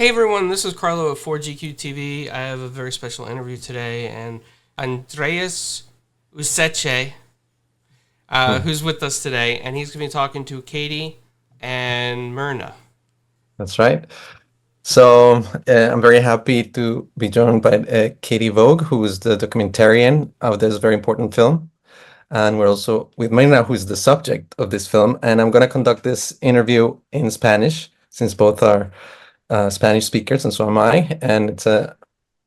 Hey everyone, this is Carlo of 4GQ TV. I have a very special interview today, and Andreas Useche, Hmm. who's with us today, and he's going to be talking to Katie and Myrna. That's right. I'm very happy to be joined by Katie Vogue, who is the documentarian of this very important film. And we're also with Marina, who is the subject of this film. And I'm going to conduct this interview in Spanish, since both are Spanish speakers, and so am I. And it's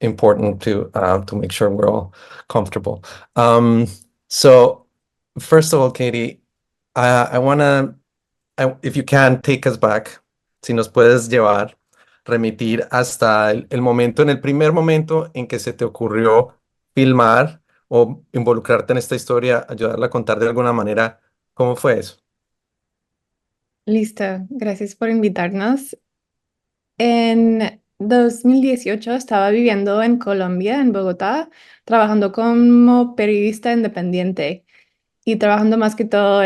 important to make sure we're all comfortable. Um, so, First of all, Katie, I want to, if you can, take us back, si nos puedes llevar, remitir hasta el momento, en el primer momento en que se te ocurrió filmar o involucrarte en esta historia, ayudarla a contar de alguna manera, ¿cómo fue eso? Listo, gracias por invitarnos. En 2018 estaba viviendo en Colombia, en Bogotá, trabajando como periodista independiente y trabajando más que todo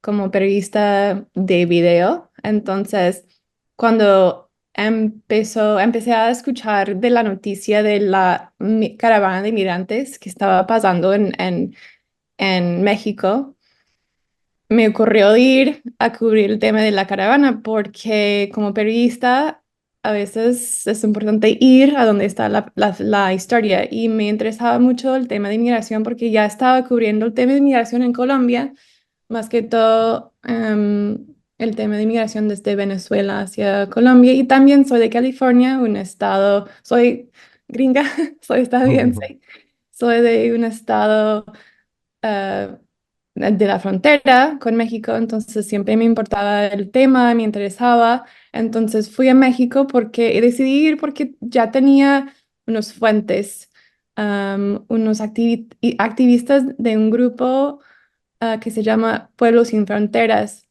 como periodista de video. Entonces, cuando empecé a escuchar de la noticia de la caravana de migrantes que estaba pasando en México, me ocurrió ir a cubrir el tema de la caravana porque como periodista a veces es importante ir a donde está la historia y me interesaba mucho el tema de inmigración porque ya estaba cubriendo el tema de inmigración en Colombia, más que todo el tema de inmigración desde Venezuela hacia Colombia y también soy de California, un estado, soy gringa, soy estadounidense, soy de un estado ah, de la frontera con México, entonces siempre me importaba el tema, me interesaba, entonces fui a México porque decidí ir porque ya tenía unos fuentes, unos activistas de un grupo que se llama Pueblos Sin Fronteras,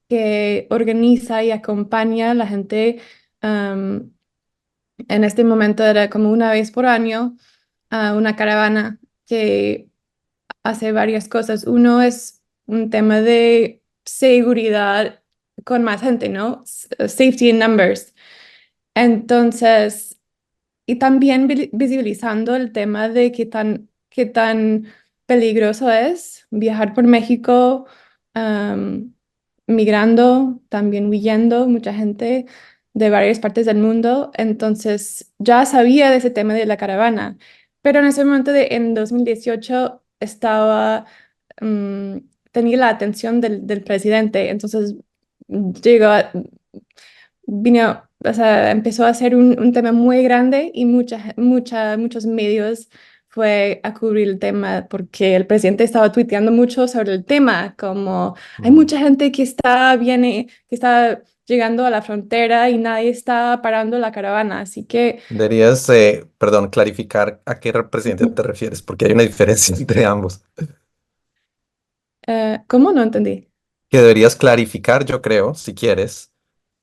que organiza y acompaña a la gente. En este momento era como una vez por año una caravana que hace varias cosas. Uno es un tema de seguridad con más gente, ¿no? Safety in numbers. Entonces, y también visibilizando el tema de qué tan peligroso es viajar por México, am, migrando, también huyendo, mucha gente de varias partes del mundo. Entonces, ya sabía de ese tema de la caravana, pero en ese momento en 2018 estaba, mm, tenía la atención del presidente. Entonces, llegó, o sea, empezó a ser un tema muy grande y muchos medios fue a cubrir el tema porque el presidente estaba tuiteando mucho sobre el tema, como hay Mm. mucha gente que está llegando a la frontera y nadie está parando la caravana, así que, Deberías, perdón, clarificar a qué presidente te refieres, porque hay una diferencia entre ambos. ¿cómo? No entendí. Que deberías clarificar, yo creo, si quieres,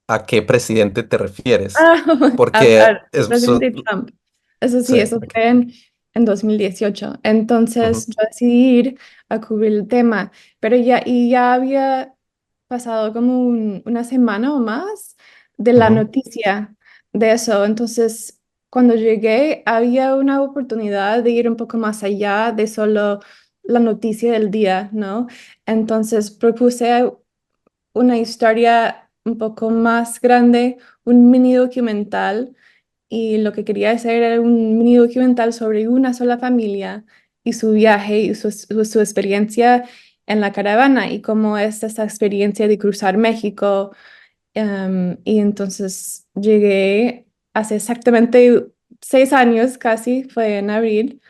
a qué presidente te refieres, Ah, porque el presidente Trump. Eso sí, sí, eso ok. fue en 2018. Ujú, Entonces yo decidí ir a cubrir el tema, pero ya había pasado como una semana o más de la ujú, noticia de eso. Entonces, cuando llegué, había una oportunidad de ir un poco más allá de solo la noticia del día, ¿no? Entonces propuse una historia un poco más grande, un mini documental, y lo que quería hacer era un mini documental sobre una sola familia y su viaje y su experiencia en la caravana y cómo es esa experiencia de cruzar México. Y entonces llegué hace exactamente 6 años, casi, fue en abril,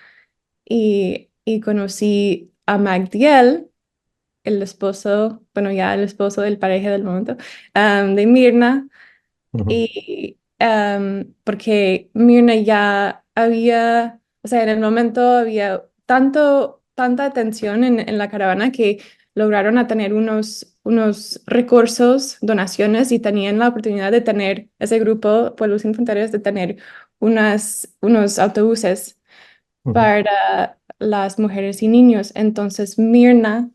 y conocí a Magdiel, el esposo, bueno, ya el esposo del pareja del momento, de Mirna, ujú, y porque Mirna ya había, o sea, en el momento había tanta atención en la caravana que lograron a tener unos recursos, donaciones y tenían la oportunidad de tener ese grupo, Pueblos Sin Fronteras, de tener unos autobuses ujú. para las mujeres y niños. Entonces Mirna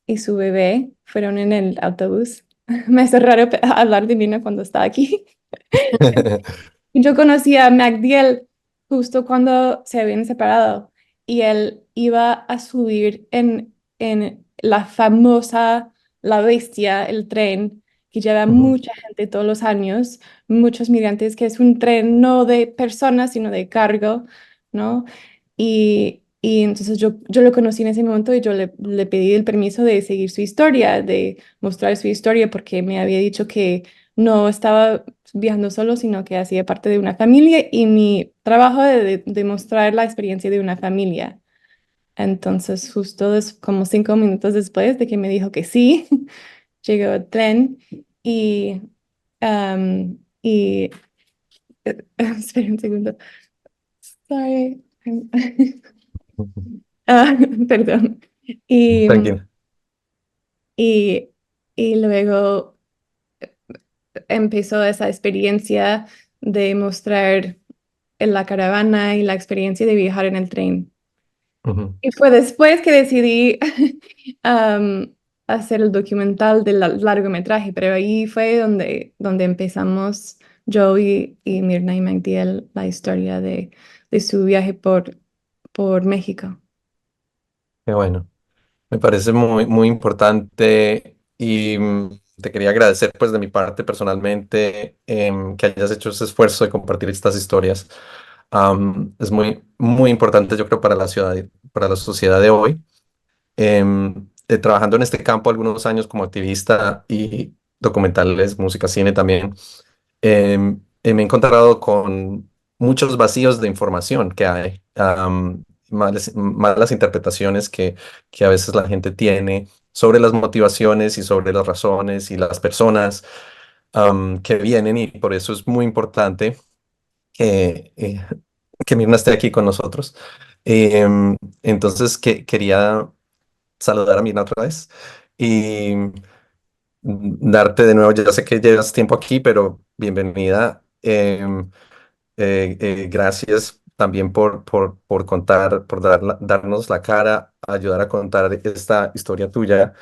y su bebé fueron en el autobús. Me hace raro hablar de Mirna cuando está aquí. Yo conocí a MacDiel justo cuando se habían separado y él iba a subir en la famosa La Bestia, el tren que lleva Ujú. mucha gente todos los años, muchos migrantes, que es un tren no de personas, sino de cargo, ¿no? Y entonces yo lo conocí en ese momento y yo le pedí el permiso de seguir su historia, de mostrar su historia, porque me había dicho que no estaba viajando solo, sino que hacía parte de una familia y mi trabajo de mostrar la experiencia de una familia. Entonces, justo como 5 minutos después de que me dijo que sí, llegó el tren y, y espera un segundo. Sorry. Ah, perdón. Y, Tranquila. y, y luego empezó esa experiencia de mostrar en la caravana y la experiencia de viajar en el tren. Ujú. Y fue después que decidí am, hacer el documental del largometraje, pero ahí fue donde empezamos yo y Mirna y Magdiel la historia de su viaje por México. Qué bueno. Me parece muy, muy importante y te quería agradecer pues de mi parte personalmente que hayas hecho ese esfuerzo de compartir estas historias. Es muy, muy importante yo creo para la ciudad, para la sociedad de hoy. Trabajando en este campo algunos años como activista y documentales, música, cine también, me he encontrado con muchos vacíos de información que hay, malas interpretaciones que a veces la gente tiene sobre las motivaciones y sobre las razones y las personas que vienen y por eso es muy importante que Mirna esté aquí con nosotros. Entonces, quería saludar a Mirna otra vez y darte de nuevo, ya sé que llevas tiempo aquí, pero bienvenida. Gracias también por contar, por darnos la cara, ayudar a contar esta historia tuya.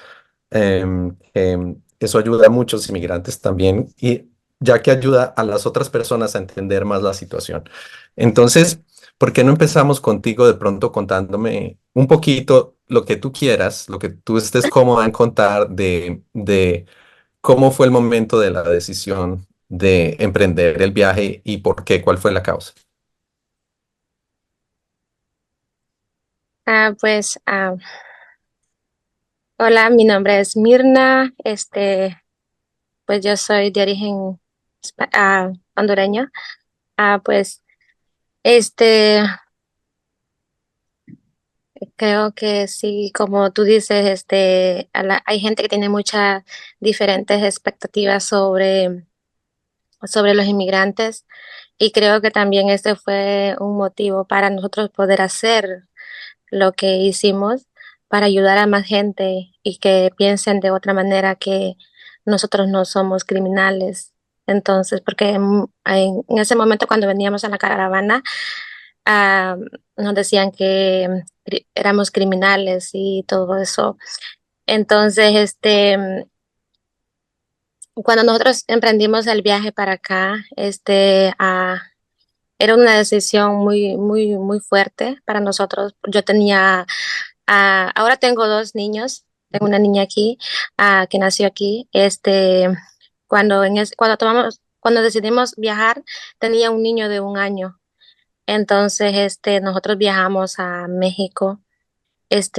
Eso ayuda a muchos inmigrantes también y ya que ayuda a las otras personas a entender más la situación. Entonces, ¿por qué no empezamos contigo de pronto contándome un poquito lo que tú quieras, lo que tú estés cómoda en contar de cómo fue el momento de la decisión de emprender el viaje y por qué, cuál fue la causa? Pues, hola, mi nombre es Mirna, pues yo soy de origen hondureño. Pues, este, creo que sí, como tú dices, hay gente que tiene muchas diferentes expectativas sobre los inmigrantes y creo que también este fue un motivo para nosotros poder hacer lo que hicimos para ayudar a más gente y que piensen de otra manera que nosotros no somos criminales. Entonces, porque en ese momento cuando veníamos a la caravana, ah, nos decían que éramos criminales y todo eso. Entonces, cuando nosotros emprendimos el viaje para acá, era una decisión muy, muy, muy fuerte para nosotros. Yo tenía ahora tengo dos niños, tengo una niña aquí, que nació aquí. Cuando decidimos viajar, tenía un niño de 1 año. Entonces, nosotros viajamos a México,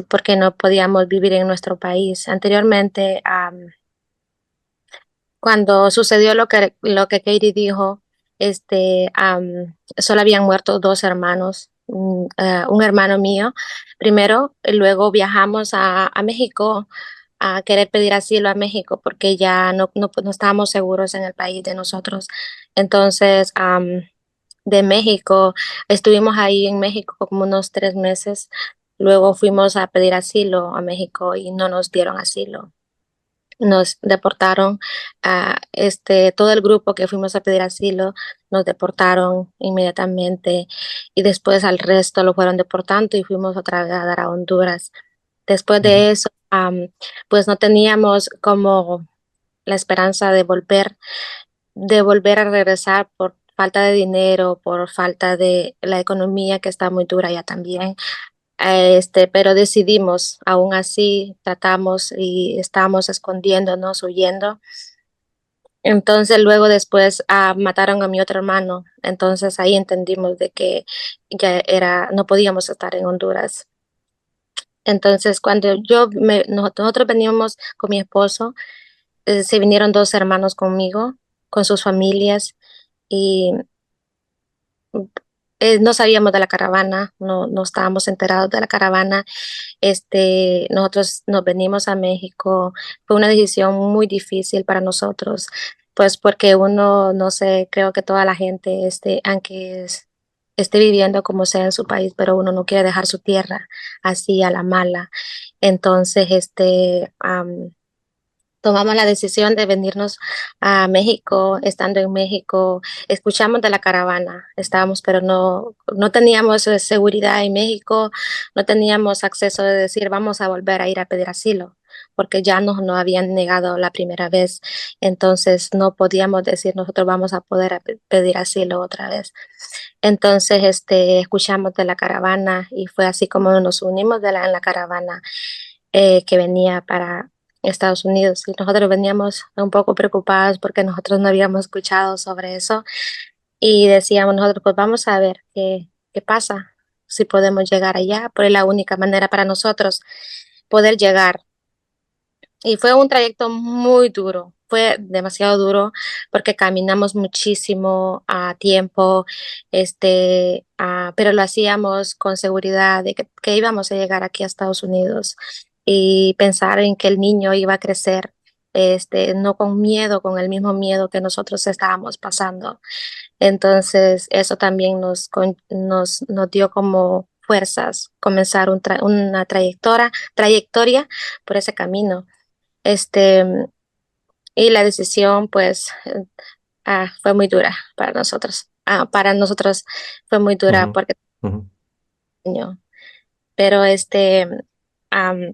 porque no podíamos vivir en nuestro país. Anteriormente, cuando sucedió lo que Katie dijo, solo habían muerto dos hermanos, un hermano mío primero, y luego viajamos a México a querer pedir asilo a México porque ya no estábamos seguros en el país de nosotros. Entonces, de México, estuvimos ahí en México como unos 3 meses. Luego fuimos a pedir asilo a México y no nos dieron asilo. Nos deportaron todo el grupo que fuimos a pedir asilo, nos deportaron inmediatamente y después al resto lo fueron deportando y fuimos otra vez a dar a Honduras. Después Ujú. de eso, pues no teníamos como la esperanza de volver de volver a regresar por falta de dinero, por falta de la economía que está muy dura ya también. Pero decidimos, aún así tratamos y estamos escondiéndonos, huyendo. Entonces luego después mataron a mi otro hermano. Entonces ahí entendimos de que ya no podíamos estar en Honduras. Entonces cuando nosotros veníamos con mi esposo, se vinieron dos hermanos conmigo, con sus familias, y no sabíamos de la caravana, no estábamos enterados de la caravana. Nosotros nos venimos a México. Fue una decisión muy difícil para nosotros, pues porque uno, no sé, creo que toda la gente, aunque esté viviendo como sea en su país, pero uno no quiere dejar su tierra así a la mala. Entonces, tomamos la decisión de venirnos a México. Estando en México, escuchamos de la caravana, estábamos, pero no teníamos seguridad en México, no teníamos acceso de decir vamos a volver a ir a pedir asilo, porque ya nos habían negado la primera vez. Entonces no podíamos decir nosotros vamos a poder pedir asilo otra vez. Entonces, escuchamos de la caravana y fue así como nos unimos en la caravana que venía para Estados Unidos. Y nosotros veníamos un poco preocupados porque nosotros no habíamos escuchado sobre eso y decíamos nosotros, pues vamos a ver qué pasa, si podemos llegar allá, pero es la única manera para nosotros poder llegar. Y fue un trayecto muy duro, fue demasiado duro porque caminamos muchísimo a tiempo, pero lo hacíamos con seguridad de que íbamos a llegar aquí a Estados Unidos y pensar en que el niño iba a crecer, no con miedo, con el mismo miedo que nosotros estábamos pasando. Entonces, eso también nos dio como fuerzas comenzar una trayectoria por ese camino. Este, y la decisión, pues, fue muy dura para nosotros. Para nosotros fue muy dura Ujú, porque, ujú, no, pero am,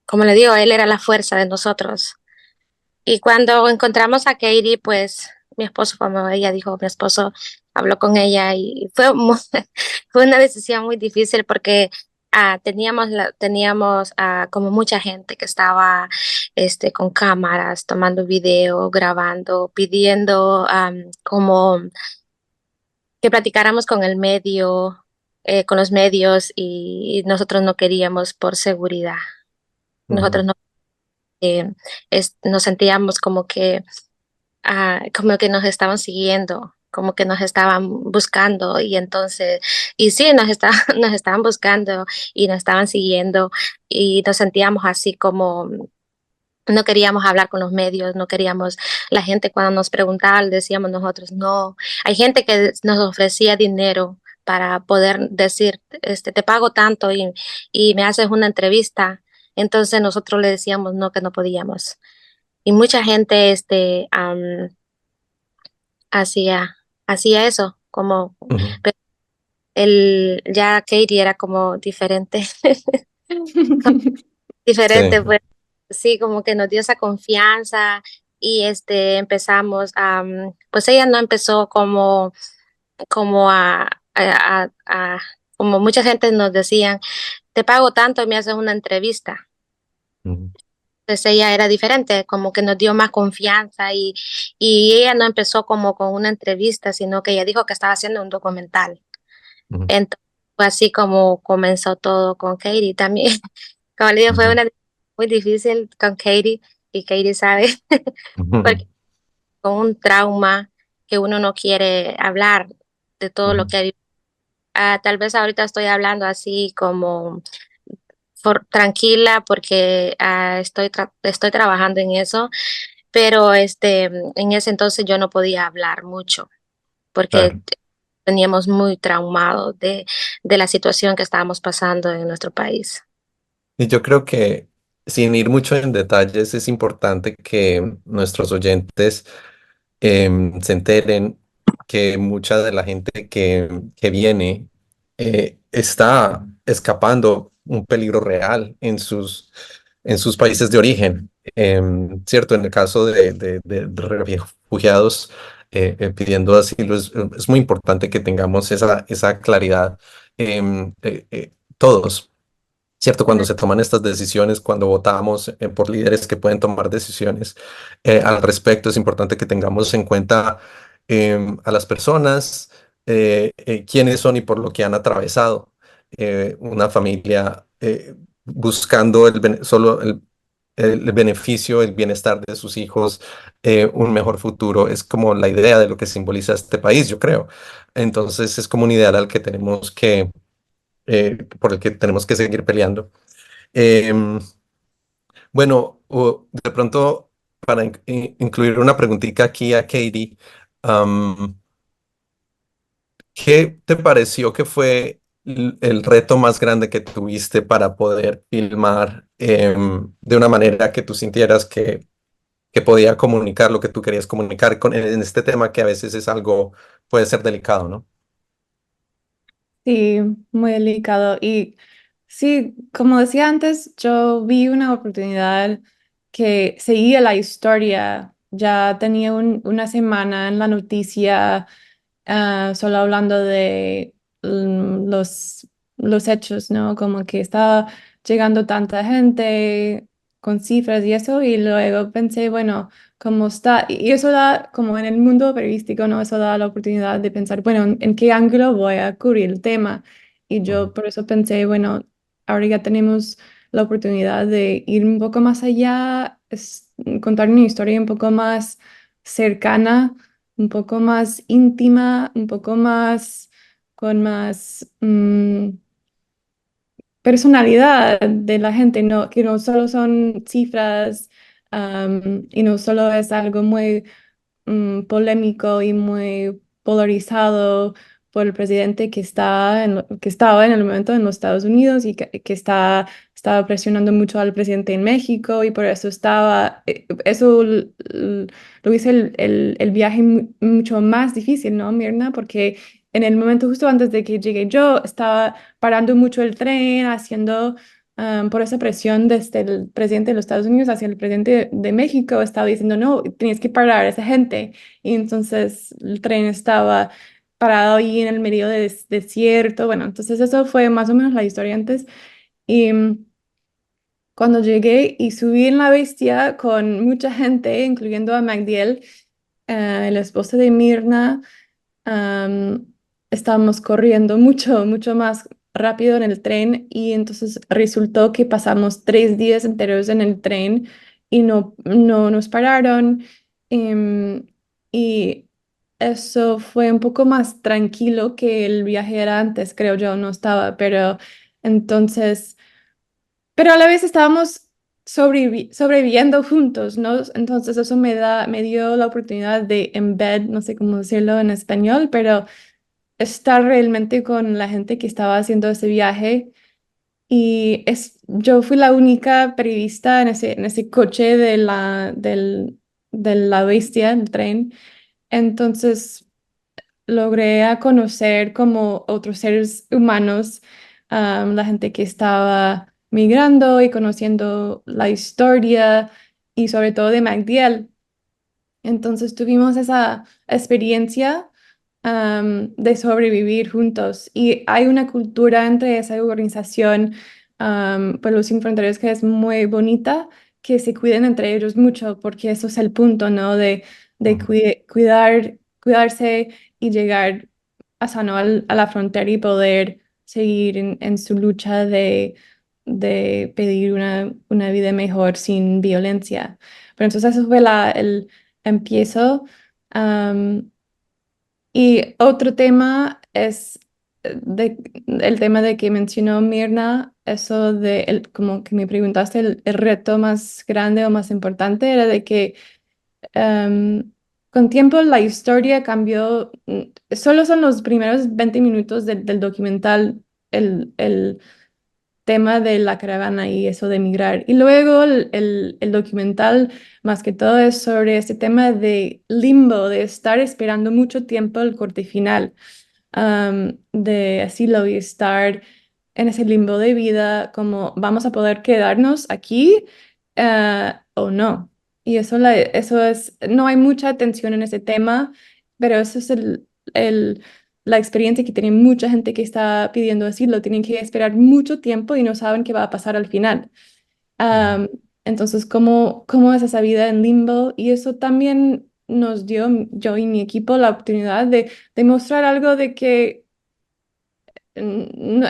como le digo, él era la fuerza de nosotros. Y cuando encontramos a Katie, pues, mi esposo, como ella dijo, mi esposo habló con ella y fue, fue una decisión muy difícil porque teníamos como mucha gente que estaba con cámaras, tomando video, grabando, pidiendo como que platicáramos con el medio, con los medios, y nosotros no queríamos por seguridad. ujú, Nosotros no, nos sentíamos como que nos estaban siguiendo, como que nos estaban buscando, y entonces, y sí, nos estaban buscando y nos estaban siguiendo, y nos sentíamos así como no queríamos hablar con los medios, no queríamos, la gente cuando nos preguntaba, le decíamos nosotros, no, hay gente que nos ofrecía dinero para poder decir, te pago tanto y me haces una entrevista. Entonces nosotros le decíamos no, que no podíamos. Y mucha gente hacía, hacía eso, como, ujú. pero ya Katie era como diferente, Sí. diferente, pues sí, como que nos dio esa confianza y empezamos pues ella no empezó como como mucha gente nos decían, te pago tanto y me haces una entrevista. Ujú, Entonces ella era diferente, como que nos dio más confianza y ella no empezó como con una entrevista, sino que ella dijo que estaba haciendo un documental. ujú, Entonces fue así como comenzó todo con Katie también. Como le digo, fue ujú, una muy difícil con Katie y Katie sabe, ujú, porque con un trauma que uno no quiere hablar de todo lo ujú. que ha vivido. Tal vez ahorita estoy hablando así como tranquila porque estoy trabajando en eso, pero en ese entonces yo no podía hablar mucho porque Claro. teníamos muy traumados de la situación que estábamos pasando en nuestro país. Y yo creo que sin ir mucho en detalles, es importante que nuestros oyentes se enteren que mucha de la gente que viene está escapando un peligro real en sus países de origen. cierto, en el caso de refugiados pidiendo asilo, es muy importante que tengamos esa claridad todos. ¿Cierto? Cuando se toman estas decisiones, cuando votamos por líderes que pueden tomar decisiones al respecto, es importante que tengamos en cuenta a las personas, quiénes son y por lo que han atravesado. Una familia buscando solo el beneficio, el bienestar de sus hijos, un mejor futuro, es como la idea de lo que simboliza este país, yo creo. Entonces es como un ideal al que tenemos por el que tenemos que seguir peleando. Em, bueno, de pronto, para incluir una preguntita aquí a Katie, am, ¿qué te pareció que fue el reto más grande que tuviste para poder filmar de una manera que tú sintieras que podía comunicar lo que tú querías comunicar en este tema que a veces es algo, puede ser delicado, ¿no? Sí, muy delicado. Y sí, como decía antes, yo vi una oportunidad que seguía la historia. Ya tenía una semana en la noticia, solo hablando de los hechos, ¿no? Como que estaba llegando tanta gente con cifras y eso, y luego pensé, bueno, cómo está, y eso da, como en el mundo periodístico, ¿no? Eso da la oportunidad de pensar, bueno, ¿en qué ángulo voy a cubrir el tema? Y Ujú, yo por eso pensé, bueno, ahora ya tenemos la oportunidad de ir un poco más allá, contar una historia un poco más cercana, un poco más íntima, un poco más con más personalidad de la gente, no, que no solo son cifras, y no solo es algo muy polémico y muy polarizado por el presidente que que estaba en el momento en los Estados Unidos y que estaba presionando mucho al presidente en México, y por eso lo hizo el viaje mucho más difícil, ¿no, Mirna? Porque en el momento justo antes de que llegué yo, estaba parando mucho el tren, haciendo por esa presión desde el presidente de los Estados Unidos hacia el presidente de México, estaba diciendo, no, tienes que parar a esa gente. Y entonces el tren estaba parado ahí en el medio de desierto. Bueno, entonces eso fue más o menos la historia antes. Y cuando llegué y subí en la bestia con mucha gente, incluyendo a Magdiel, el esposo de Mirna, am, estábamos corriendo mucho, mucho más rápido en el tren, y entonces resultó que pasamos 3 días enteros en el tren y no nos pararon. em, y eso fue un poco más tranquilo que el viaje era antes, creo yo, no estaba, pero entonces, pero a la vez estábamos sobreviviendo juntos, ¿no? Entonces eso me dio la oportunidad de embed, no sé cómo decirlo en español, pero estar realmente con la gente que estaba haciendo ese viaje. Y yo fui la única periodista en ese coche de la bestia, el tren. Entonces logré a conocer como otros seres humanos, la gente que estaba migrando y conociendo la historia, y sobre todo de MacDill. Entonces tuvimos esa experiencia de sobrevivir juntos, y hay una cultura entre esa organización, Pueblos Sin Fronteras, que es muy bonita, que se cuiden entre ellos mucho, porque eso es el punto, ¿no? De ujú. cuidarse y llegar a sano a la frontera y poder seguir en su lucha de pedir una vida mejor sin violencia. Pero entonces eso fue el empiezo. am, y otro tema es el tema de que mencionó Mirna, eso de, como que me preguntaste, el reto más grande o más importante era de que am, con tiempo la historia cambió. Solo son los primeros 20 minutos del documental, el tema de la caravana y eso de emigrar. Y luego el documental, más que todo, es sobre este tema de limbo, de estar esperando mucho tiempo el corte final, de asilo y estar en ese limbo de vida, como vamos a poder quedarnos aquí o no. Y eso es, no hay mucha atención en ese tema, pero eso es la experiencia que tiene mucha gente que está pidiendo asilo. Tienen que esperar mucho tiempo y no saben qué va a pasar al final. Ujú. Entonces, ¿cómo es esa vida en limbo? Y eso también nos dio, yo y mi equipo, la oportunidad de demostrar algo de que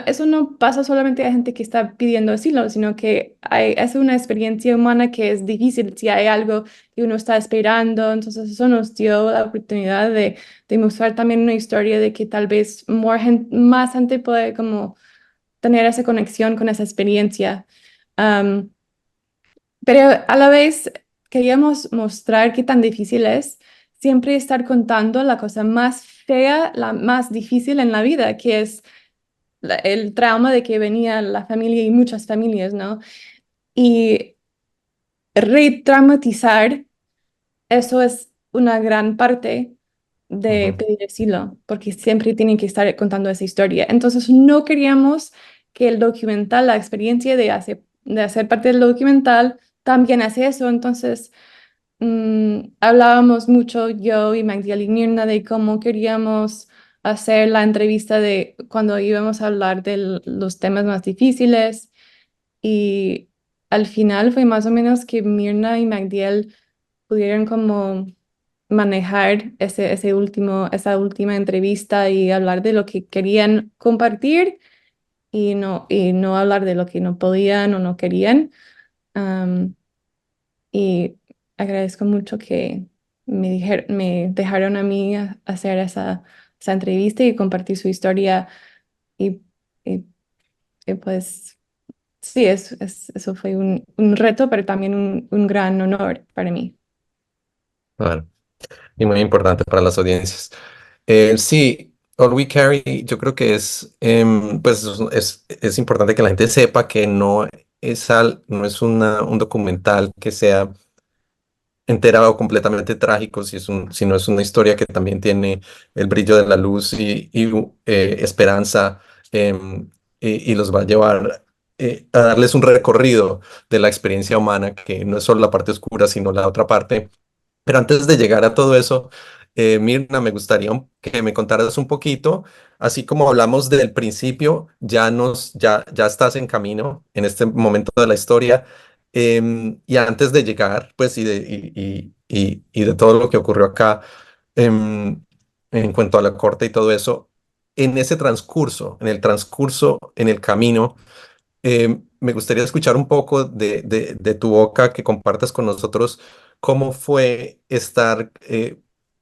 eso no pasa solamente a gente que está pidiendo asilo, sino que es una experiencia humana que es difícil si hay algo que uno está esperando. Entonces eso nos dio la oportunidad de mostrar también una historia de que tal vez más gente puede como tener esa conexión con esa experiencia. Am, pero a la vez queríamos mostrar qué tan difícil es siempre estar contando la cosa más fea, la más difícil en la vida, que es el trauma de que venía la familia y muchas familias, ¿no? Y retraumatizar, eso es una gran parte de Ujú. pedir asilo, porque siempre tienen que estar contando esa historia. Entonces, no queríamos que el documental, la experiencia de hacer parte del documental, también hace eso. Entonces, hablábamos mucho yo y Magdiel y Mirna de cómo queríamos hacer la entrevista de cuando íbamos a hablar de los temas más difíciles y al final fue más o menos que Mirna y Magdiel pudieron como manejar esa última entrevista y hablar de lo que querían compartir y no hablar de lo que no podían o no querían. Am, y agradezco mucho que me dejaron a mí hacer esa entrevista y compartir su historia. Y, y- y pues sí, eso fue un reto, pero también un gran honor para mí. Claro, y muy importante para las audiencias. Sí, All We Carry, yo creo que pues es importante que la gente sepa que no es un documental que sea entera o completamente trágico, sino es una historia que también tiene el brillo de la luz y esperanza, y los va a llevar a darles un recorrido de la experiencia humana, que no es solo la parte oscura, sino la otra parte. Pero antes de llegar a todo eso, Mirna, me gustaría que me contaras un poquito, así como hablamos del principio, ya estás en camino en este momento de la historia, y antes de llegar, pues, y de todo lo que ocurrió acá, em, en cuanto a la corte y todo eso, en el camino, me gustaría escuchar un poco de tu boca, que compartas con nosotros cómo fue estar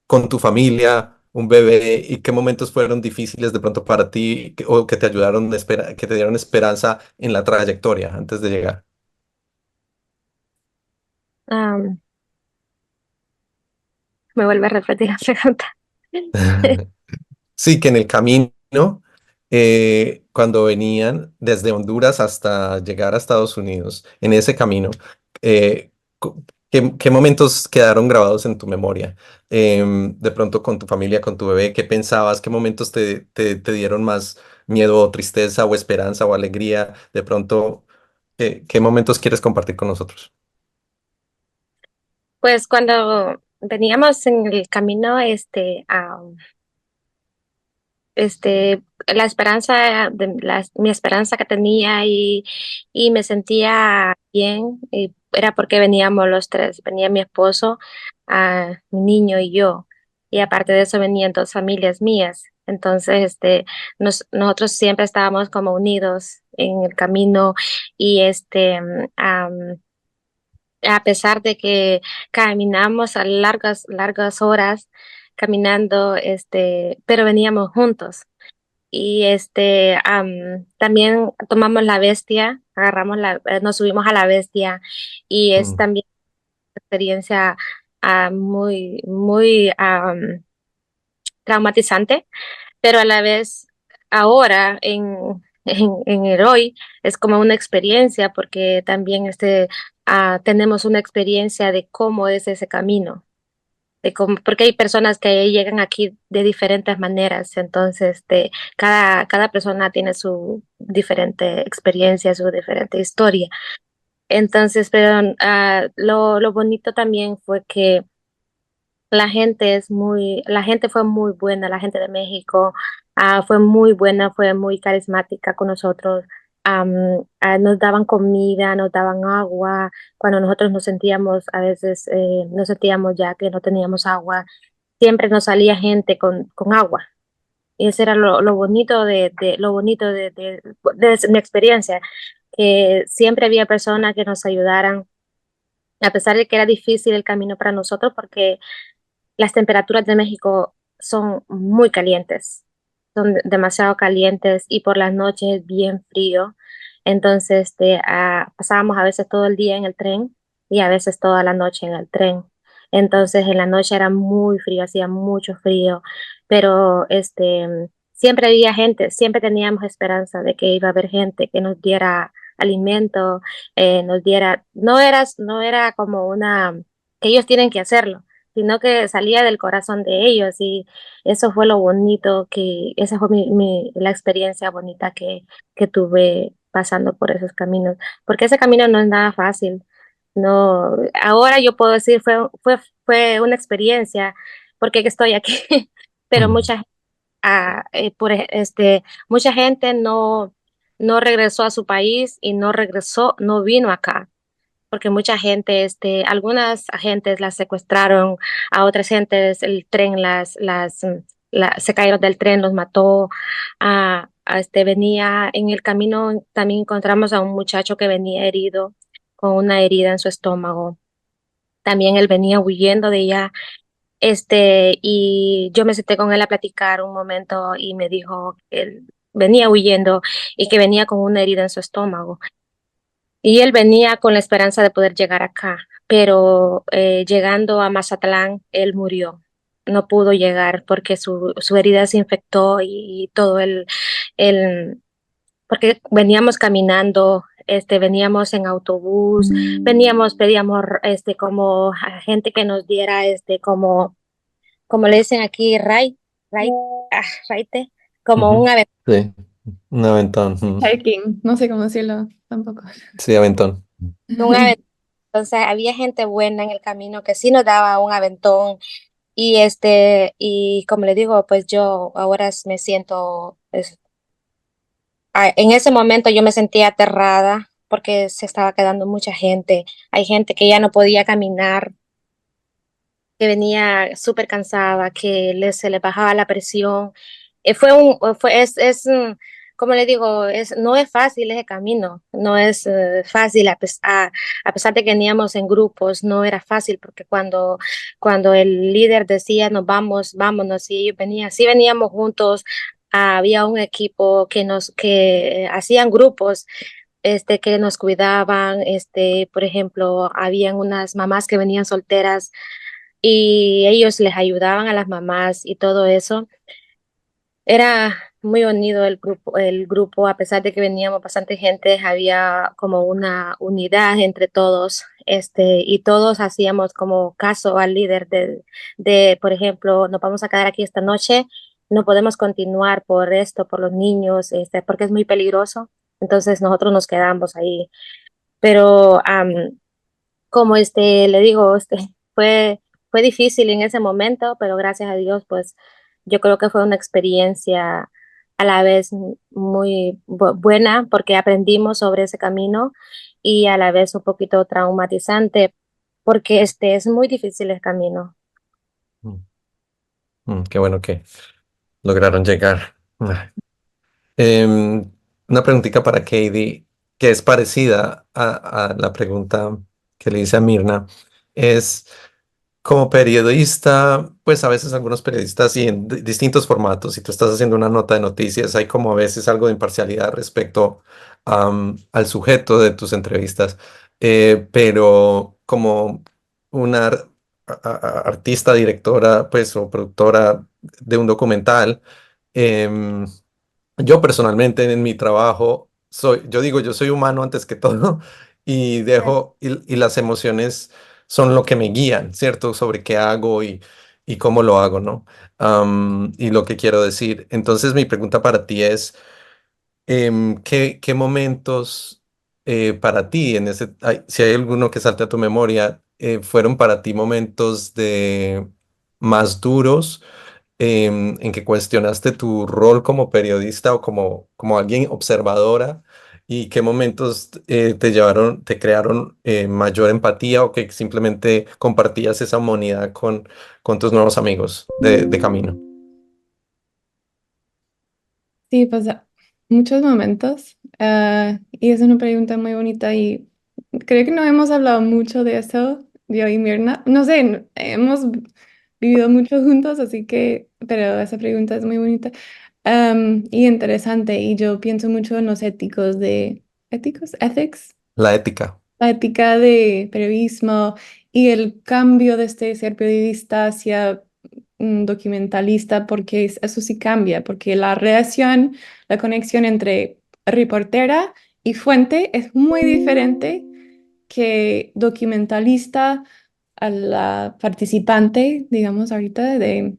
con tu familia, un bebé, y qué momentos fueron difíciles de pronto para ti o que te ayudaron, que te dieron esperanza en la trayectoria antes de llegar. Am, Me vuelve a repetir la pregunta. Sí, que en el camino, cuando venían desde Honduras hasta llegar a Estados Unidos, en ese camino, eh, qué momentos quedaron grabados en tu memoria? De pronto con tu familia, con tu bebé, ¿qué pensabas? ¿Qué momentos te dieron más miedo o tristeza o esperanza o alegría? De pronto, ¿qué momentos quieres compartir con nosotros? Pues cuando veníamos en el camino, la esperanza, mi esperanza que tenía y me sentía bien, y era porque veníamos los tres, venía mi esposo, mi niño y yo, y aparte de eso venían dos familias mías. Entonces, nosotros siempre estábamos como unidos en el camino y a pesar de que caminamos a largas horas caminando, pero veníamos juntos. Y también tomamos la bestia, nos subimos a la bestia y es Mm, también una experiencia muy traumatizante, pero a la vez ahora en el hoy es como una experiencia porque también tenemos una experiencia de cómo es ese camino porque hay personas que llegan aquí de diferentes maneras, entonces cada persona tiene su diferente experiencia, su diferente historia. Entonces, pero lo bonito también fue que la gente fue muy buena, la gente de México fue muy buena, fue muy carismática con nosotros. Nos daban comida, nos daban agua. Cuando nosotros nos sentíamos, a veces nos sentíamos ya que no teníamos agua, siempre nos salía gente con agua. Y ese era lo bonito lo bonito de mi experiencia, que siempre había personas que nos ayudaran, a pesar de que era difícil el camino para nosotros, porque las temperaturas de México son muy calientes, son demasiado calientes y por las noches es bien frío. Entonces, pasábamos a veces todo el día en el tren y a veces toda la noche en el tren. Entonces, en la noche era muy frío, hacía mucho frío, pero siempre había gente, siempre teníamos esperanza de que iba a haber gente que nos diera alimento, nos diera, no era como que ellos tienen que hacerlo, sino que salía del corazón de ellos y eso fue lo bonito esa fue la experiencia bonita que tuve pasando por esos caminos, porque ese camino no es nada fácil. No, ahora yo puedo decir fue una experiencia porque estoy aquí, pero Mm. mucha gente no regresó a su país y no vino acá porque mucha gente, algunas agentes las secuestraron, a otras gentes el tren se cayeron del tren, los mató. Venía en el camino, también encontramos a un muchacho que venía herido, con una herida en su estómago. También él venía huyendo de ella, y yo me senté con él a platicar un momento y me dijo que él venía huyendo y que venía con una herida en su estómago. Y él venía con la esperanza de poder llegar acá, pero llegando a Mazatlán, él murió. No pudo llegar porque su herida se infectó y todo porque veníamos caminando, veníamos en autobús, pedíamos, como a gente que nos diera, como le dicen aquí, ray, raite, como Ujú. un ave. Sí, un aventón. Hiking, no sé cómo decirlo tampoco. Sí, aventón. Un ave. Entonces había gente buena en el camino que sí nos daba un aventón. Y como le digo, pues yo ahora me siento, en ese momento yo me sentía aterrada porque se estaba quedando mucha gente. Hay gente que ya no podía caminar, que venía súper cansada, se le bajaba la presión. Como le digo, no es fácil ese camino, no es fácil, a pesar de que veníamos en grupos, no era fácil, porque cuando el líder decía nos vamos, vámonos, y ellos venían, sí veníamos juntos, había un equipo que hacían grupos, que nos cuidaban, por ejemplo, habían unas mamás que venían solteras y ellos les ayudaban a las mamás y todo eso. Era muy unido el grupo, a pesar de que veníamos bastante gente, había como una unidad entre todos, y todos hacíamos como caso al líder por ejemplo, nos vamos a quedar aquí esta noche, no podemos continuar por esto, por los niños, porque es muy peligroso, entonces nosotros nos quedamos ahí. Pero como le digo, fue difícil en ese momento, pero gracias a Dios, pues yo creo que fue una experiencia a la vez muy buena porque aprendimos sobre ese camino y a la vez un poquito traumatizante porque es muy difícil el camino. Mm. Qué bueno que lograron llegar. Ah. Una preguntita para Katie, que es parecida a la pregunta que le hice a Mirna, es como periodista, pues a veces algunos periodistas y en distintos formatos, si tú estás haciendo una nota de noticias, hay como a veces algo de imparcialidad respecto al sujeto de tus entrevistas, pero como una artista, directora, pues o productora de un documental, em, yo personalmente en mi trabajo yo digo, yo soy humano antes que todo y y las emociones son lo que me guían, ¿cierto? Sobre qué hago y cómo lo hago, ¿no? Y lo que quiero decir. Entonces mi pregunta para ti es, qué momentos para ti, si hay alguno que salte a tu memoria, fueron para ti momentos de más duros en que cuestionaste tu rol como periodista o como alguien observadora y qué momentos te crearon mayor empatía o que simplemente compartías esa humanidad con tus nuevos amigos de camino. Sí, pues muchos momentos. Y es una pregunta muy bonita y creo que no hemos hablado mucho de eso, yo y Mirna. No sé, hemos vivido mucho juntos, así que, pero esa pregunta es muy bonita, y interesante. Y yo pienso mucho en los éticos, ethics, La ética. la ética de periodismo y el cambio de ser periodista hacia documentalista, porque eso sí cambia, porque la relación, la conexión entre reportera y fuente es muy diferente que documentalista a la participante, digamos, ahorita del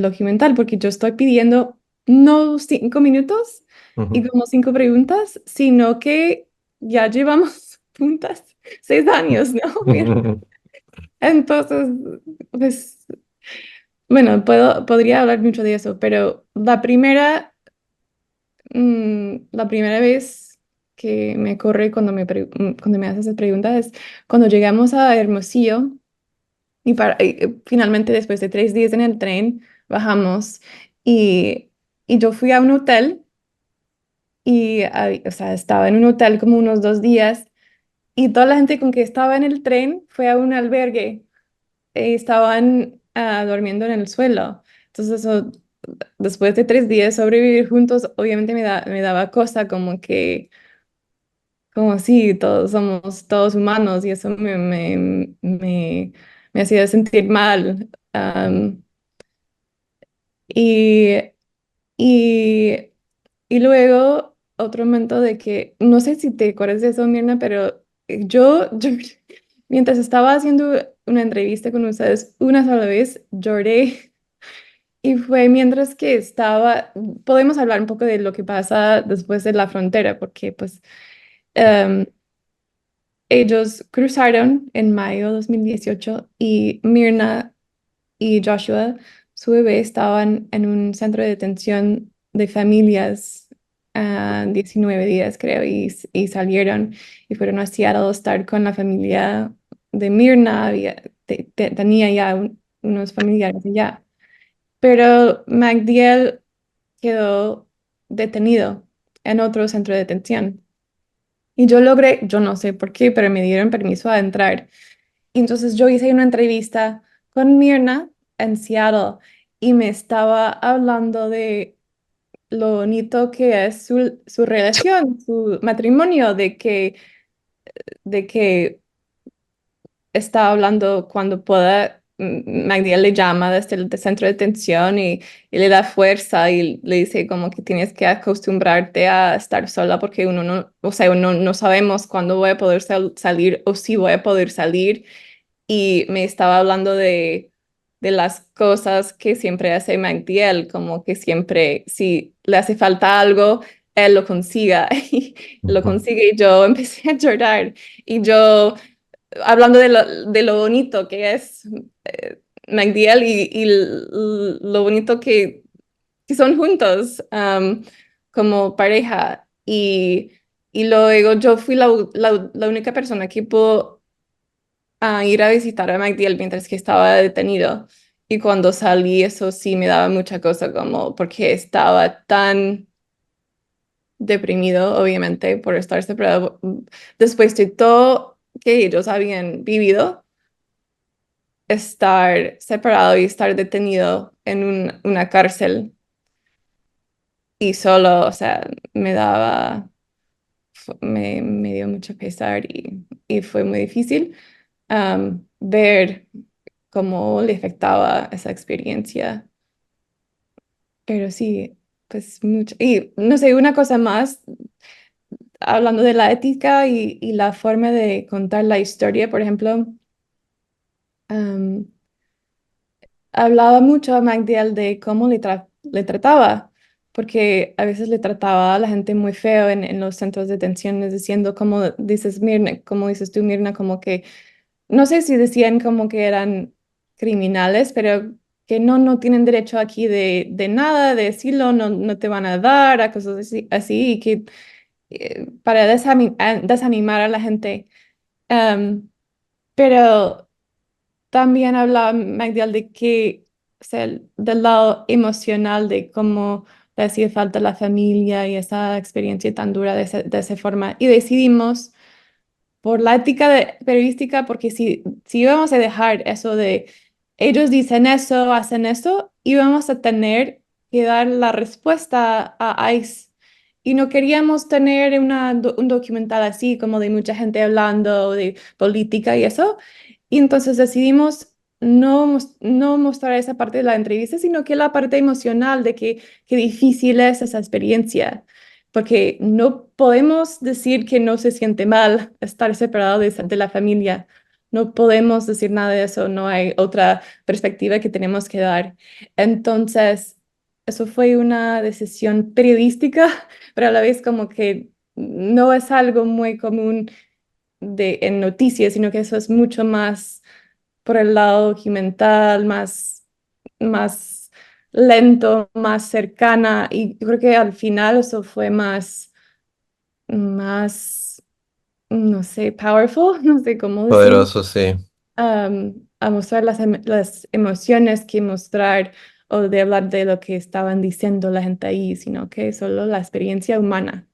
documental, porque yo estoy pidiendo no 5 minutos y Ujú. como 5 preguntas, sino que ya llevamos juntas 6 años, ¿no? Mira. Entonces, pues, bueno, podría hablar mucho de eso, pero la primera vez que me corre cuando me haces esas preguntas es cuando llegamos a Hermosillo. Finalmente, después de 3 días en el tren, bajamos y yo fui a un hotel o sea, estaba en un hotel como unos 2 días y toda la gente con que estaba en el tren fue a un albergue y estaban durmiendo en el suelo. Entonces, después de 3 días sobrevivir juntos, obviamente me daba cosa como sí, todos somos todos humanos y eso me hacía sentir mal. Y, y, y luego otro momento de que, no sé si te acuerdas de eso, Mirna, pero yo mientras estaba haciendo una entrevista con ustedes una sola vez, lloré y fue mientras que podemos hablar un poco de lo que pasa después de la frontera, porque pues em, ellos cruzaron en mayo de 2018 y Mirna y Joshua, su bebé, estaban en un centro de detención de familias 19 días, creo, y salieron y fueron a Seattle a estar con la familia de Mirna. Tenía ya unos familiares allá. Pero MacDill quedó detenido en otro centro de detención. Y yo no sé por qué, pero me dieron permiso a entrar. Y entonces yo hice una entrevista con Mirna en Seattle y me estaba hablando de lo bonito que es su relación, su matrimonio, de que está hablando cuando pueda. Magdiel le llama desde el centro de detención y le da fuerza y le dice como que tienes que acostumbrarte a estar sola porque uno no, o sea, uno no sabemos cuándo voy a poder salir o si voy a poder salir y me estaba hablando de las cosas que siempre hace MacDiel, como que siempre, si le hace falta algo, él lo consiga y lo Ujú. consigue y yo empecé a llorar y yo hablando de lo bonito que es MacDiel y lo bonito que son juntos como pareja y luego yo fui la única persona que pudo ir a visitar a MacDill mientras que estaba detenido. Y cuando salí, eso sí me daba mucha cosa, como porque estaba tan deprimido, obviamente, por estar separado después de todo que ellos habían vivido, estar separado y estar detenido en una cárcel y solo, o sea, me dio mucho pesar y fue muy difícil ver cómo le afectaba esa experiencia. Pero sí, pues mucho. Y no sé, una cosa más, hablando de la ética y la forma de contar la historia, por ejemplo, am, hablaba mucho a MacDill de cómo le trataba. porque a veces le trataba a la gente muy feo en los centros de detenciones, diciendo, como dices tú, Mirna, como que, no sé si decían como que eran criminales, pero que no tienen derecho aquí de nada, de decirlo, no te van a dar, a cosas así, y que para desanimar a la gente. Am, pero también hablaba Magdiel de que, o sea, del lado emocional, de cómo le hacía falta la familia y esa experiencia tan dura de esa forma. Y decidimos por la ética periodística, porque si íbamos a dejar eso de ellos dicen eso, hacen eso, íbamos a tener que dar la respuesta a ICE. Y no queríamos tener un documental así, como de mucha gente hablando de política y eso. Y entonces decidimos no mostrar esa parte de la entrevista, sino que la parte emocional de qué difícil es esa experiencia, porque no podemos decir que no se siente mal estar separado de la familia. No podemos decir nada de eso, no hay otra perspectiva que tenemos que dar. Entonces, eso fue una decisión periodística, pero a la vez como que no es algo muy común en noticias, sino que eso es mucho más por el lado documental, más lento, más cercana, y yo creo que al final eso fue más, no sé, powerful, no sé cómo decirlo, Poderoso, sí. a mostrar las emociones que mostrar o de hablar de lo que estaban diciendo la gente ahí, sino que solo la experiencia humana.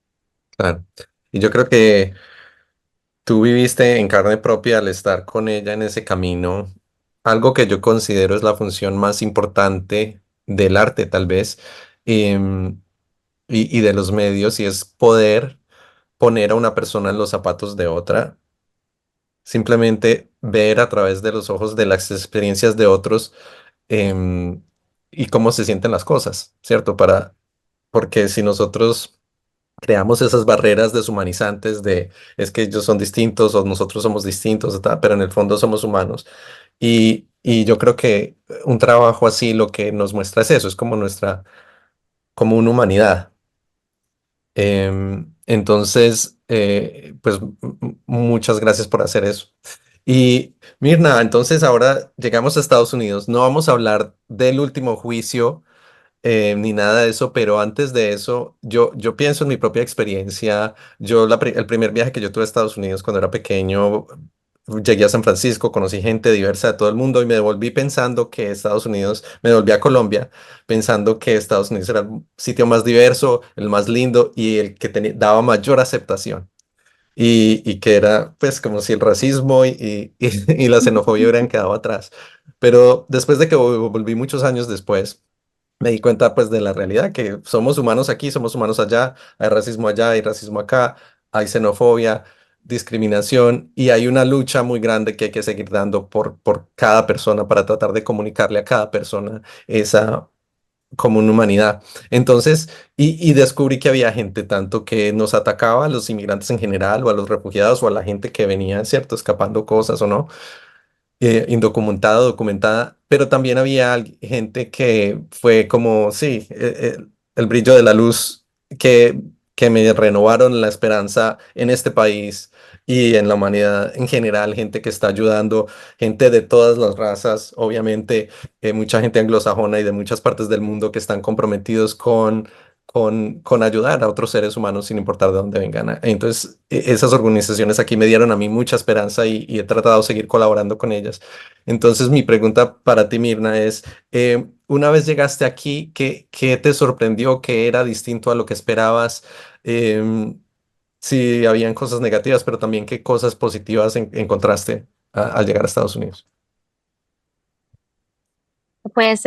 Claro. Y yo creo que tú viviste en carne propia al estar con ella en ese camino, algo que yo considero es la función más importante del arte, tal vez, em, y de los medios, y es poder poner a una persona en los zapatos de otra, simplemente ver a través de los ojos de las experiencias de otros, em, y cómo se sienten las cosas, ¿cierto? Porque si nosotros creamos esas barreras deshumanizantes de es que ellos son distintos o nosotros somos distintos, ta, pero en el fondo somos humanos. Y yo creo que un trabajo así lo que nos muestra es eso, es como como una humanidad. Entonces, pues muchas gracias por hacer eso. Y Mirna, entonces ahora llegamos a Estados Unidos. No vamos a hablar del último juicio ni nada de eso, pero antes de eso, yo pienso en mi propia experiencia. El primer viaje que yo tuve a Estados Unidos cuando era pequeño, llegué a San Francisco, conocí gente diversa de todo el mundo y me devolví pensando que Estados Unidos, me devolví a Colombia pensando que Estados Unidos era el sitio más diverso, el más lindo y el que daba mayor aceptación. Y que era pues como si el racismo y la xenofobia hubieran quedado atrás. Pero después de que volví muchos años después, me di cuenta pues de la realidad, que somos humanos aquí, somos humanos allá, hay racismo allá, hay racismo acá, hay xenofobia, discriminación y hay una lucha muy grande que hay que seguir dando por cada persona para tratar de comunicarle a cada persona esa como una humanidad. Entonces, y descubrí que había gente tanto que nos atacaba a los inmigrantes en general o a los refugiados o a la gente que venía, ¿cierto?, escapando cosas o no indocumentada, documentada, pero también había gente que fue como, sí, el brillo de la luz que, que me renovaron la esperanza en este país y en la humanidad en general, gente que está ayudando, gente de todas las razas, obviamente, mucha gente anglosajona y de muchas partes del mundo que están comprometidos con ayudar a otros seres humanos sin importar de dónde vengan. Entonces, esas organizaciones aquí me dieron a mí mucha esperanza y he tratado de seguir colaborando con ellas. Entonces, mi pregunta para ti, Mirna, es, una vez llegaste aquí, ¿qué te sorprendió? ¿Qué era distinto a lo que esperabas? Si habían cosas negativas, pero también qué cosas positivas encontraste al llegar a Estados Unidos. Pues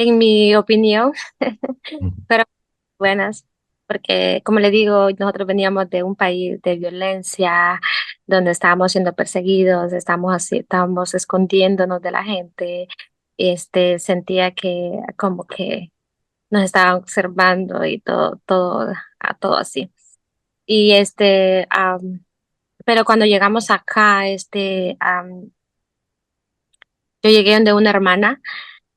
en mi opinión, Ujú. fueron buenas, porque como le digo, nosotros veníamos de un país de violencia, donde estábamos siendo perseguidos, estábamos escondiéndonos de la gente, sentía que como que nos estaban observando y todo así. Y pero cuando llegamos acá, yo llegué donde una hermana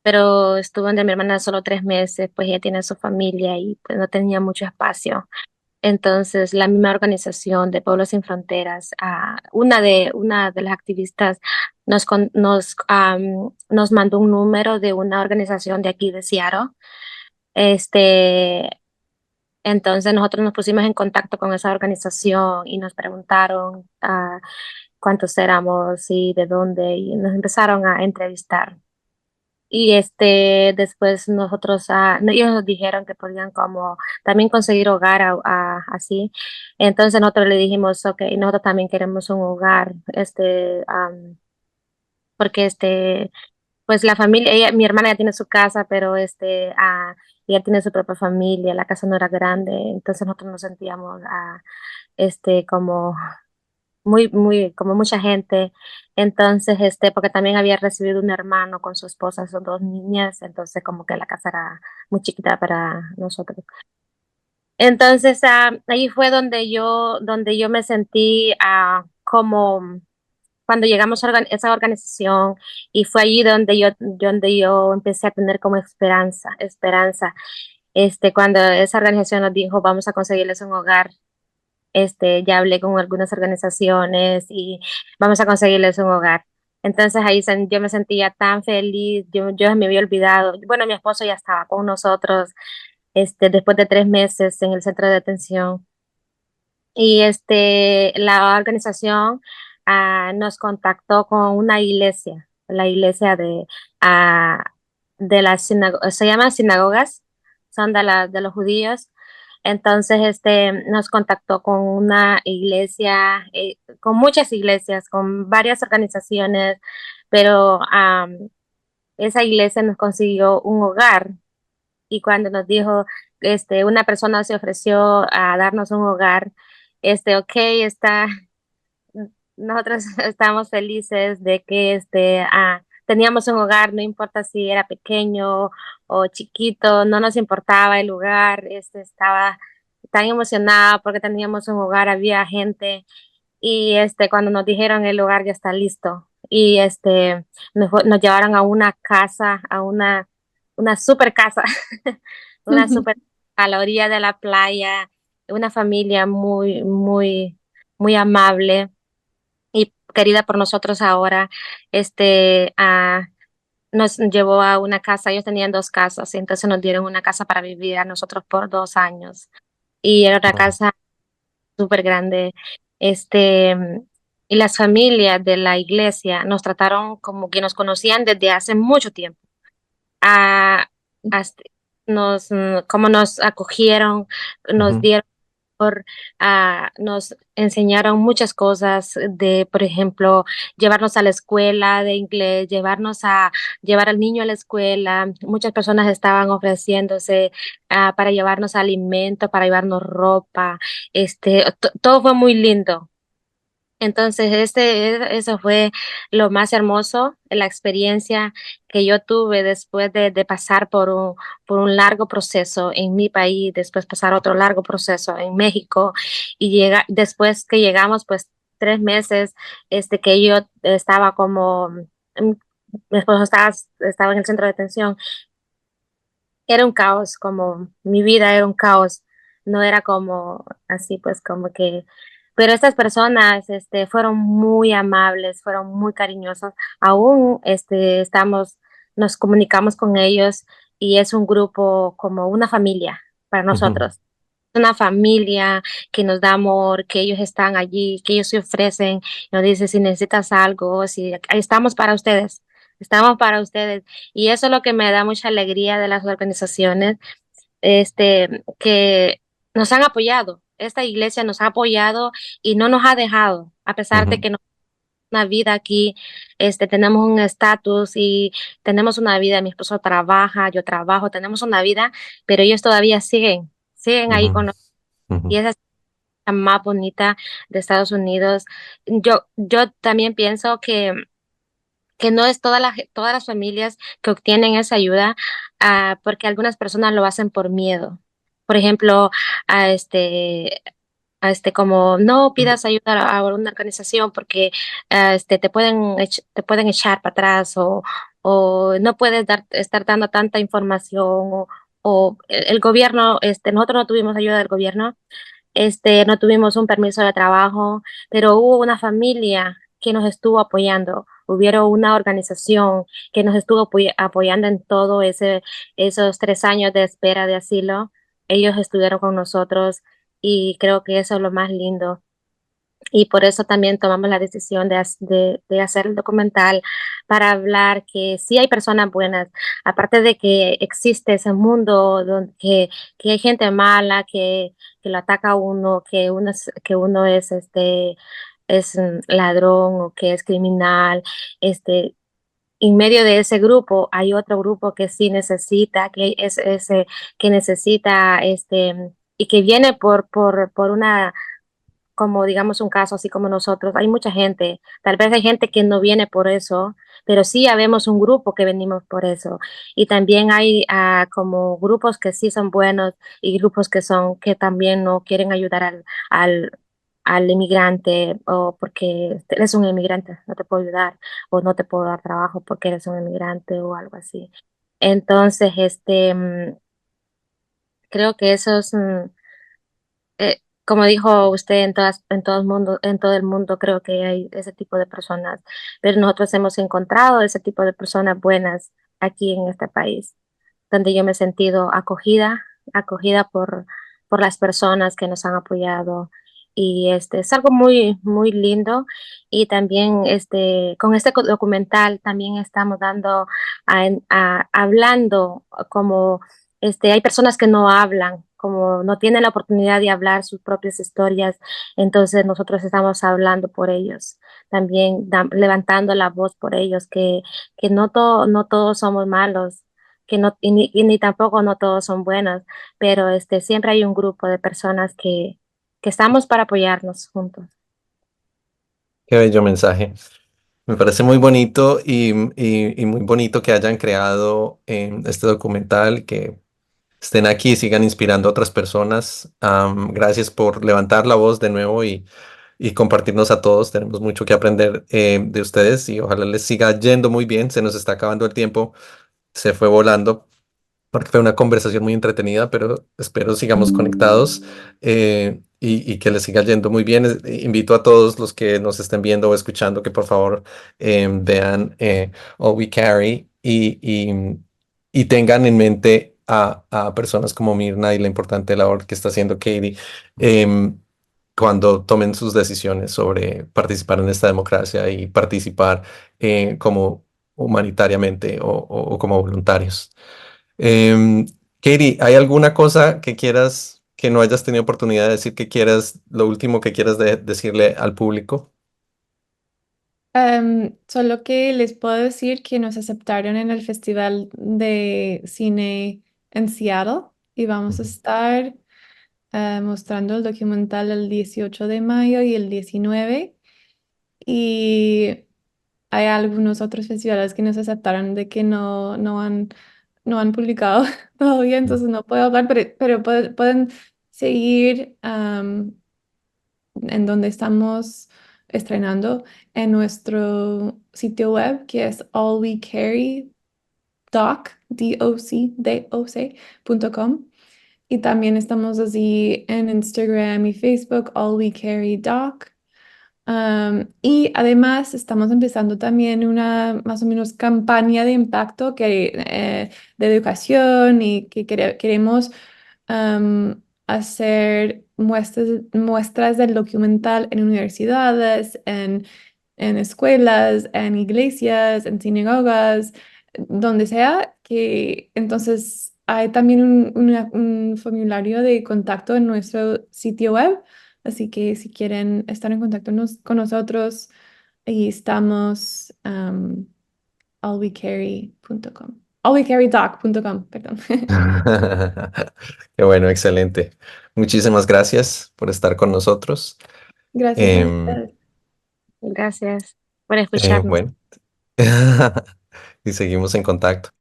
pero estuvo donde mi hermana solo 3 meses, pues ella tiene su familia y pues no tenía mucho espacio. Entonces, la misma organización de Pueblos Sin Fronteras, una de las activistas nos mandó un número de una organización de aquí de Seattle. Este, entonces nosotros nos pusimos en contacto con esa organización y nos preguntaron cuántos éramos y de dónde, y nos empezaron a entrevistar. Y después ellos nos dijeron que podían como también conseguir hogar así. Entonces nosotros le dijimos, ok, nosotros también queremos un hogar, porque pues la familia, mi hermana ya tiene su casa, pero ella tiene su propia familia, la casa no era grande, entonces nosotros nos sentíamos, como como mucha gente. Entonces, porque también había recibido un hermano con su esposa, sus 2 niñas, entonces como que la casa era muy chiquita para nosotros. Entonces, ahí fue donde yo me sentí como cuando llegamos a esa organización y fue allí donde yo empecé a tener como esperanza. Cuando esa organización nos dijo, vamos a conseguirles un hogar, ya hablé con algunas organizaciones y vamos a conseguirles un hogar. Entonces ahí yo me sentía tan feliz, yo me había olvidado. Bueno, mi esposo ya estaba con nosotros, después de 3 meses en el centro de detención. Y la organización nos contactó con una iglesia, la iglesia ah, de las sinagogas, se llama sinagogas, son de los judíos. Entonces, nos contactó con una iglesia, con muchas iglesias, con varias organizaciones, pero esa iglesia nos consiguió un hogar. Y cuando nos dijo, una persona se ofreció a darnos un hogar, ok, nosotros estamos felices de que teníamos un hogar, no importa si era pequeño o chiquito, no nos importaba el lugar, estaba tan emocionada porque teníamos un hogar, había gente y cuando nos dijeron el lugar ya está listo y nos llevaron a una casa, una super casa, una super a la orilla de la playa, una familia muy, muy, muy amable y querida por nosotros ahora. Nos llevó a una casa, ellos tenían 2 casas, y entonces nos dieron una casa para vivir a nosotros por 2 años. Y era una Wow. casa súper grande. Este, y las familias de la iglesia nos trataron como que nos conocían desde hace mucho tiempo. Ah, hasta- como nos acogieron, nos Ujú, dieron nos enseñaron muchas cosas por ejemplo, llevarnos a la escuela de inglés, llevar al niño a la escuela. Muchas personas estaban ofreciéndose para llevarnos alimento, para llevarnos ropa. Todo fue muy lindo. Entonces, eso fue lo más hermoso, la experiencia que yo tuve después de pasar por un largo proceso en mi país, después pasar otro largo proceso en México y después que llegamos, pues 3 meses, que yo estaba mm, mi esposo estaba en el centro de detención, era un caos, como mi vida era un caos, no era como así, pues como que, pero estas personas, fueron muy amables, fueron muy cariñosos, aún, nos comunicamos con ellos y es un grupo como una familia para ujú, nosotros. Una familia que nos da amor, que ellos están allí, que ellos se ofrecen, nos dicen si necesitas algo, si ahí estamos para ustedes. Y eso es lo que me da mucha alegría de las organizaciones, que nos han apoyado. Esta iglesia nos ha apoyado y no nos ha dejado, a pesar de ujú, que no una vida aquí, tenemos un estatus y tenemos una vida, mi esposo trabaja, yo trabajo, tenemos una vida, pero ellos todavía siguen ahí con ujú, nosotros ujú, y esa es la más bonita de Estados Unidos. Yo también pienso que no es todas las familias que obtienen esa ayuda, porque algunas personas lo hacen por miedo. Por ejemplo, a como no pidas ayuda a una organización porque te pueden echar para atrás o no puedes estar dando tanta información o el gobierno, nosotros no tuvimos ayuda del gobierno, no tuvimos un permiso de trabajo, pero hubo una familia que nos estuvo apoyando. Hubieron una organización que nos estuvo apoyando en todo esos 3 años de espera de asilo. Ellos estuvieron con nosotros y creo que eso es lo más lindo. Y por eso también tomamos la decisión de hacer el documental para hablar que sí hay personas buenas, aparte de que existe ese mundo donde que hay gente mala, que lo ataca a uno, que uno es ladrón o que es criminal, en medio de ese grupo hay otro grupo que sí necesita, que es ese, que necesita, y que viene por una, como digamos un caso así como nosotros, hay mucha gente, tal vez hay gente que no viene por eso, pero sí habemos un grupo que venimos por eso. Y también hay como grupos que sí son buenos y grupos que también no quieren ayudar al, al inmigrante o porque eres un inmigrante, no te puedo ayudar o no te puedo dar trabajo porque eres un inmigrante o algo así. Entonces, creo que eso es, como dijo usted, en todo el mundo creo que hay ese tipo de personas, pero nosotros hemos encontrado ese tipo de personas buenas aquí en este país, donde yo me he sentido acogida por las personas que nos han apoyado. Y es algo muy, muy lindo. Y también con este documental también estamos hablando como hay personas que no hablan, como no tienen la oportunidad de hablar sus propias historias, entonces nosotros estamos hablando por ellos, también levantando la voz por ellos, que no todos somos malos, que no, y ni tampoco no todos son buenos, pero siempre hay un grupo de personas que estamos para apoyarnos juntos. Qué bello mensaje. Me parece muy bonito y muy bonito que hayan creado este documental, que estén aquí y sigan inspirando a otras personas. Gracias por levantar la voz de nuevo y compartirnos a todos. Tenemos mucho que aprender de ustedes y ojalá les siga yendo muy bien. Se nos está acabando el tiempo, se fue volando porque fue una conversación muy entretenida, pero espero sigamos conectados y que les siga yendo muy bien. Invito a todos los que nos estén viendo o escuchando que por favor vean All We Carry y tengan en mente a personas como Mirna y la importante labor que está haciendo Katie cuando tomen sus decisiones sobre participar en esta democracia y participar como humanitariamente o como voluntarios. Em, Katie, ¿hay alguna cosa que quieras que no hayas tenido oportunidad de decir que quieras, lo último que quieras decirle al público? Solo que les puedo decir que nos aceptaron en el Festival de Cine en Seattle y vamos a Ujú. estar mostrando el documental el 18 de mayo y el 19. Y hay algunos otros festivales que nos aceptaron de que no han publicado todavía, entonces no puedo hablar, pero pueden seguir en donde estamos estrenando en nuestro sitio web que es allwecarrydoc.com. Y también estamos así en Instagram y Facebook, All We Carry Doc. Y además estamos empezando también una más o menos campaña de impacto de educación y que queremos hacer muestras del documental en universidades, en escuelas, en iglesias, en sinagogas, donde sea, que entonces hay también un formulario de contacto en nuestro sitio web. Así que si quieren estar en contacto con nosotros, ahí estamos allwecarry.com. Allwecarrydoc.com, perdón. Qué bueno, excelente. Muchísimas gracias por estar con nosotros. Gracias a Em, ustedes. Gracias por escucharnos. bueno, y seguimos en contacto.